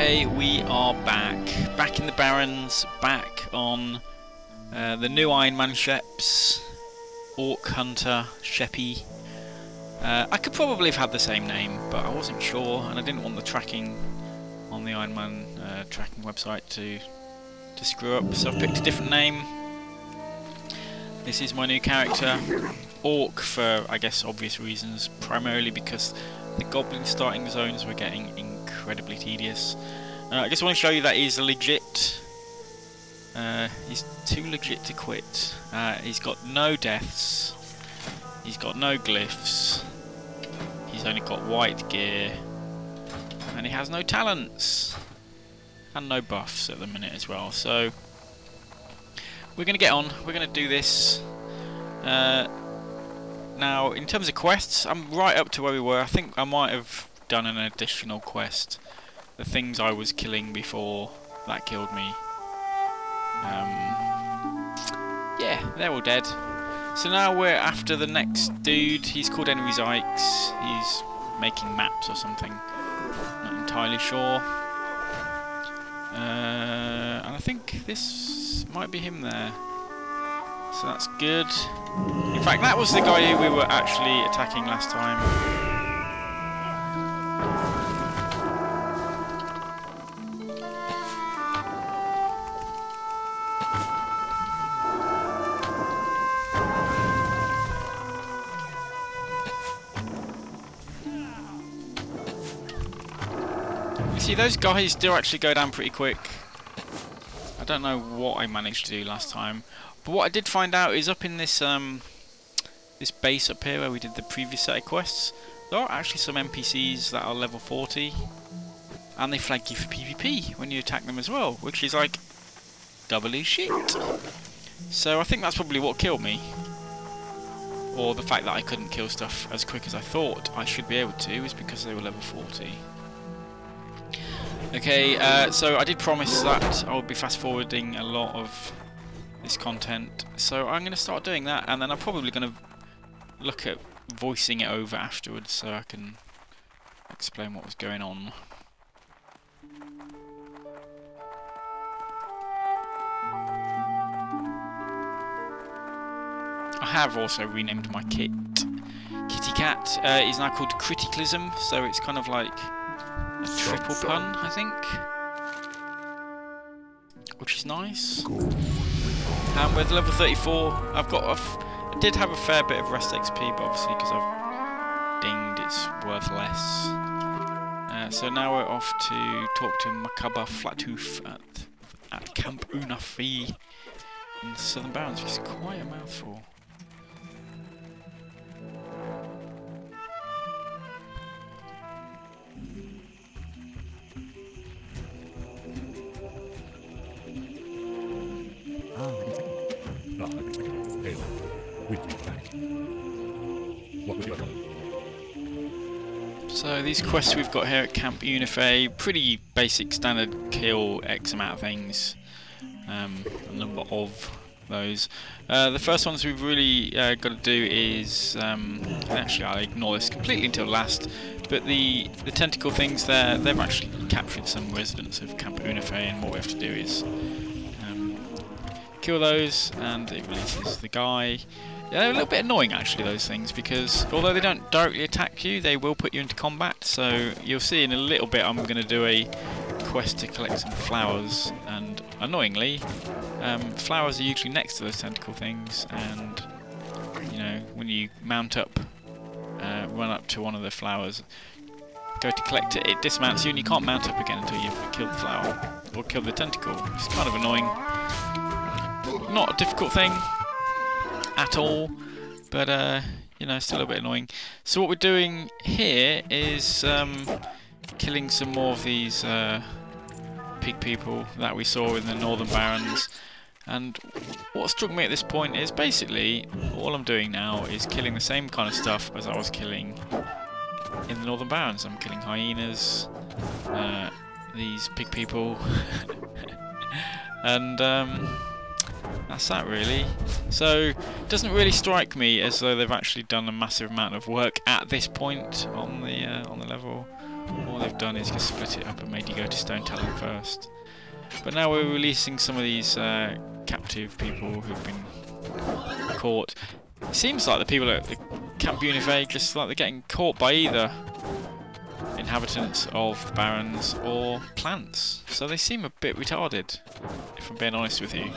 Okay, we are back in the barrens, back on the new Iron Man ships, Orc Hunter, Sheppy. I could probably have had the same name, but I wasn't sure, and I didn't want the tracking on the Iron Man tracking website to screw up, so I've picked a different name. This is my new character, Orc, for I guess obvious reasons, primarily because the goblin starting zones were getting incredibly tedious. I just want to show you that he's legit. He's too legit to quit. He's got no deaths. He's got no glyphs. He's only got white gear. And he has no talents. And no buffs at the minute as well. So we're going to get on. We're going to do this. Now, in terms of quests, I'm right up to where we were. I think I might have done an additional quest. The things I was killing before that killed me. Yeah, they're all dead. So now we're after the next dude. He's called Enemies Ikes. He's making maps or something. Not entirely sure. And I think this might be him there. So that's good. In fact, that was the guy who we were actually attacking last time. You see, those guys do actually go down pretty quick. I don't know what I managed to do last time. But what I did find out is up in this this base up here where we did the previous set of quests, there are actually some NPCs that are level 40, and they flag you for PvP when you attack them as well, which is like doubly shit. So I think that's probably what killed me, or the fact that I couldn't kill stuff as quick as I thought I should be able to is because they were level 40. Okay, so I did promise that I would be fast forwarding a lot of this content, so I'm going to start doing that, and then I'm probably going to look at voicing it over afterwards so I can explain what was going on. I have also renamed my kitty cat. He's now called Criticalism, so it's kind of like a triple pun, I think, which is nice. Cool. And with level 34, I've got I did have a fair bit of rest XP, but obviously because I've dinged, it's worth less. So now we're off to talk to Macabre Flathoof at Camp Unafi in the Southern Barrens, which is quite a mouthful. So these quests we've got here at Camp Unife, pretty basic standard kill X amount of things, a number of those. The first ones we've really got to do is, actually I'll ignore this completely until last, but the tentacle things there, they've actually captured some residents of Camp Unife, and what we have to do is kill those, and it releases the guy. They're a little bit annoying actually, those things, because although they don't directly attack you, they will put you into combat. So you'll see in a little bit I'm going to do a quest to collect some flowers, and annoyingly flowers are usually next to those tentacle things, and you know, when you mount up, run up to one of the flowers, go to collect it, it dismounts you and you can't mount up again until you've killed the flower or killed the tentacle. It's kind of annoying. Not a difficult thing at all, but you know, still a bit annoying. So what we're doing here is killing some more of these pig people that we saw in the Northern Barrens. And what struck me at this point is basically all I'm doing now is killing the same kind of stuff as I was killing in the Northern Barrens. I'm killing hyenas, these pig people, and that's that really. So it doesn't really strike me as though they've actually done a massive amount of work at this point on the level, what they've done is just split it up and made you go to Stone Talon first. But now we're releasing some of these captive people who've been caught. It seems like the people at the Camp Unive just like they're getting caught by either inhabitants of the barrens or plants. So they seem a bit retarded, if I'm being honest with you.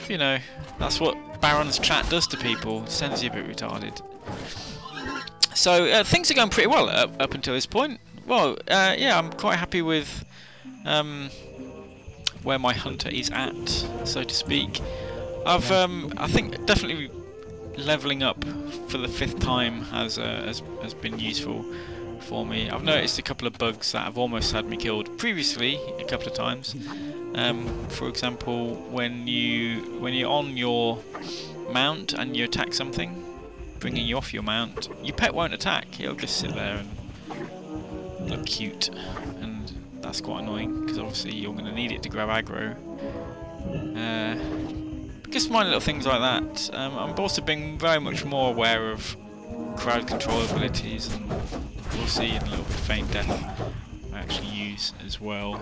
You know, that's what barrens chat does to people. It sends you a bit retarded. So things are going pretty well up until this point. Well, yeah, I'm quite happy with where my hunter is at, so to speak. I think definitely leveling up for the 5th time has been useful for me. I've noticed a couple of bugs that have almost had me killed previously a couple of times. For example, when you're on your mount and you attack something, bringing you off your mount, your pet won't attack. He'll just sit there and look cute, and that's quite annoying because obviously you're going to need it to grab aggro. Just minor little things like that. I'm also being very much more aware of crowd control abilities, and we'll see in a little bit of feign death I actually use as well.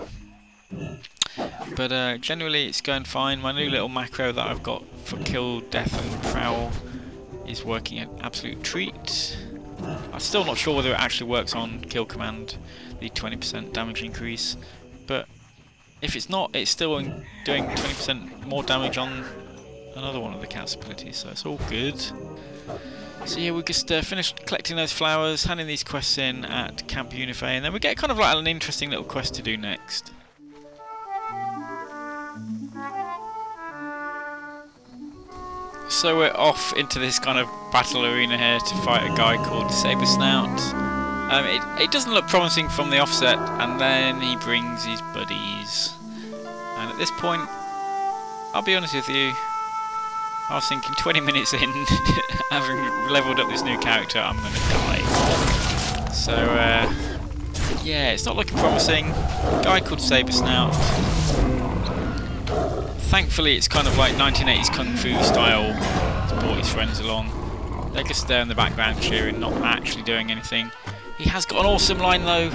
But generally it's going fine. My new little macro that I've got for kill, death and prowl is working an absolute treat. I'm still not sure whether it actually works on kill command, the 20% damage increase, but if it's not, it's still doing 20% more damage on another one of the cat's abilities, so it's all good. So yeah, we just finished collecting those flowers, handing these quests in at Camp Unive, and then we get kind of like an interesting little quest to do next. So we're off into this kind of battle arena here to fight a guy called Saber Snout. It doesn't look promising from the offset, and then he brings his buddies. And at this point, I'll be honest with you, I was thinking 20 minutes in, having leveled up this new character, I'm going to die. So, yeah, it's not looking promising. A guy called Saber Snout. Thankfully, it's kind of like 1980s Kung Fu style. He's brought his friends along. They're just there in the background cheering, not actually doing anything. He has got an awesome line though.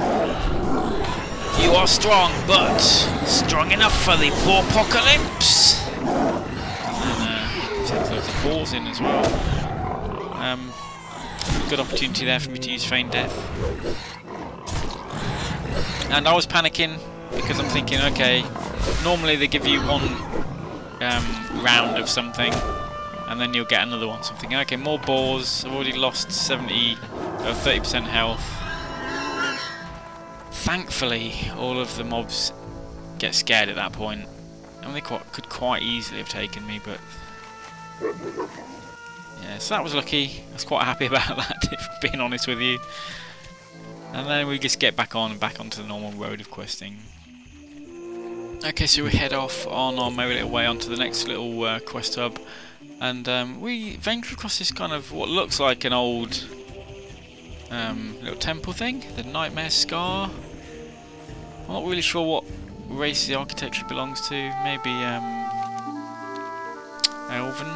You are strong, but strong enough for the apocalypse. And takes loads of balls in as well. Good opportunity there for me to use feign death. And I was panicking because I'm thinking, okay, normally they give you one round of something, and then you'll get another one. So I'm thinking, okay, more balls. I've already lost 30% health. Thankfully, all of the mobs get scared at that point. I mean, they could quite easily have taken me, but yeah, so that was lucky. I was quite happy about that, if I'm being honest with you. And then we just get back onto the normal road of questing. Okay, so we head off on our merry little way onto the next little quest hub, and we venture across this kind of what looks like an old little temple thing, the Nightmare Scar. I'm not really sure what race the architecture belongs to. Maybe Elven?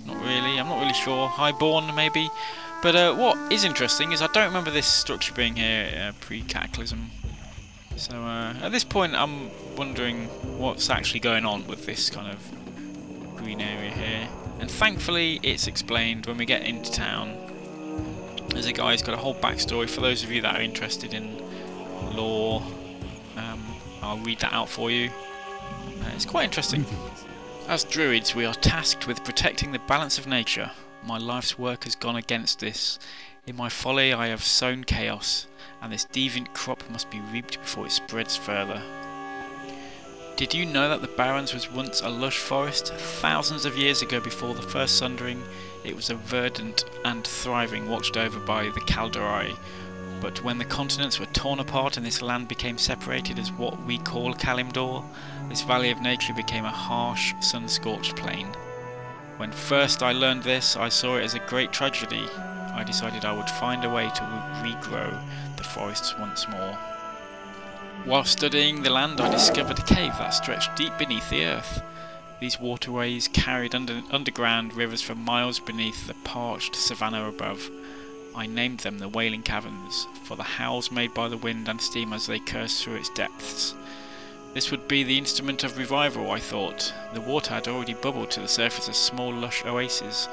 Not really. I'm not really sure. Highborn, maybe. But what is interesting is I don't remember this structure being here pre-Cataclysm. So at this point I'm wondering what's actually going on with this kind of green area here. And thankfully it's explained when we get into town. There's a guy who's got a whole backstory for those of you that are interested in lore. I'll read that out for you. It's quite interesting. As druids, we are tasked with protecting the balance of nature. My life's work has gone against this. In my folly I have sown chaos, and this deviant crop must be reaped before it spreads further. Did you know that the Barrens was once a lush forest? Thousands of years ago, before the first sundering, it was a verdant and thriving, watched over by the Kaldorei. But when the continents were torn apart and this land became separated as what we call Kalimdor, this valley of nature became a harsh, sun-scorched plain. When first I learned this, I saw it as a great tragedy. I decided I would find a way to regrow the forests once more. While studying the land, I discovered a cave that stretched deep beneath the earth. These waterways carried underground rivers for miles beneath the parched savanna above. I named them the Wailing Caverns, for the howls made by the wind and steam as they cursed through its depths. This would be the instrument of revival, I thought. The water had already bubbled to the surface as small lush oases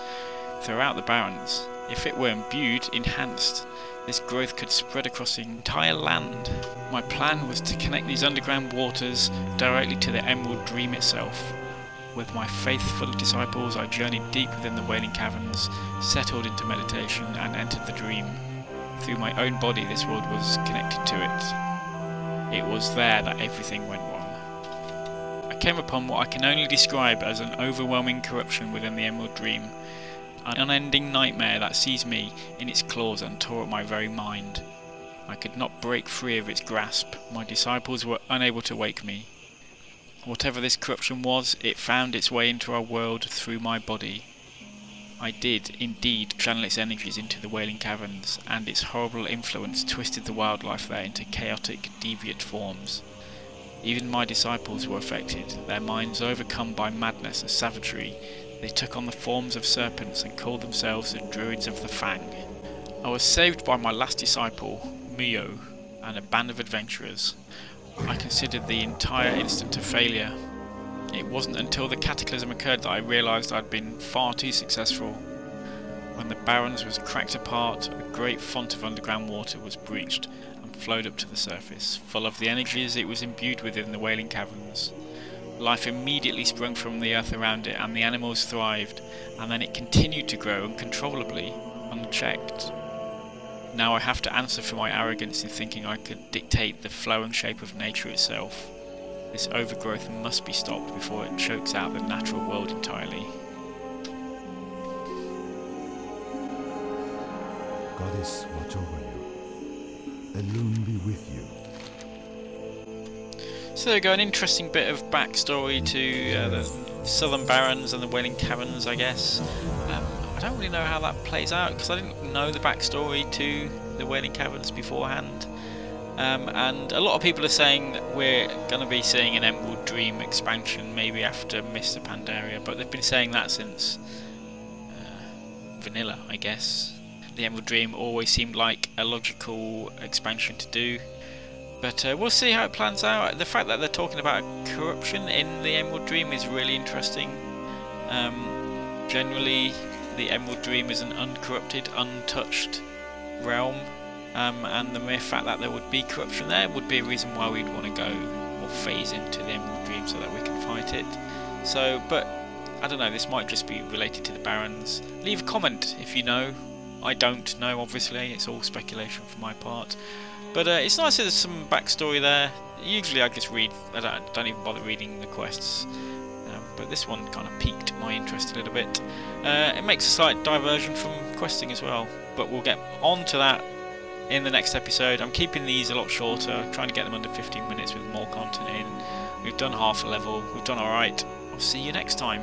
throughout the barrens. If it were imbued, enhanced, this growth could spread across the entire land. My plan was to connect these underground waters directly to the Emerald Dream itself. With my faithful disciples, I journeyed deep within the Wailing Caverns, settled into meditation, and entered the dream. Through my own body, this world was connected to it. It was there that everything went wrong. I came upon what I can only describe as an overwhelming corruption within the Emerald Dream, an unending nightmare that seized me in its claws and tore at my very mind. I could not break free of its grasp. My disciples were unable to wake me. Whatever this corruption was, it found its way into our world through my body. I did, indeed, channel its energies into the Wailing Caverns, and its horrible influence twisted the wildlife there into chaotic, deviant forms. Even my disciples were affected, their minds overcome by madness and savagery. They took on the forms of serpents and called themselves the Druids of the Fang. I was saved by my last disciple, Mio, and a band of adventurers. I considered the entire instance a failure. It wasn't until the cataclysm occurred that I realised I'd been far too successful. When the barrens was cracked apart, a great font of underground water was breached and flowed up to the surface, full of the energies it was imbued with in the Wailing Caverns. Life immediately sprung from the earth around it, and the animals thrived, and then it continued to grow uncontrollably, unchecked. Now I have to answer for my arrogance in thinking I could dictate the flow and shape of nature itself. This overgrowth must be stopped before it chokes out the natural world entirely. Goddess, watch over you. The loon be with you. So there we go, an interesting bit of backstory to the Southern Barrens and the Wailing Caverns, I guess. I don't really know how that plays out because I didn't know the backstory to the Wailing Caverns beforehand. And a lot of people are saying that we're going to be seeing an Emerald Dream expansion maybe after Mr. Pandaria, but they've been saying that since Vanilla, I guess. The Emerald Dream always seemed like a logical expansion to do. But we'll see how it plans out. The fact that they're talking about corruption in the Emerald Dream is really interesting. Generally, the Emerald Dream is an uncorrupted, untouched realm, and the mere fact that there would be corruption there would be a reason why we'd want to go or phase into the Emerald Dream so that we can fight it. So, but I don't know, this might just be related to the Barrens. Leave a comment if you know. I don't know, obviously, it's all speculation from my part. But it's nice that there's some backstory there. Usually I just read, I don't even bother reading the quests. But this one kind of piqued my interest a little bit. It makes a slight diversion from questing as well, but we'll get on to that in the next episode. I'm keeping these a lot shorter, trying to get them under 15 minutes with more content in. We've done half a level, we've done alright. I'll see you next time.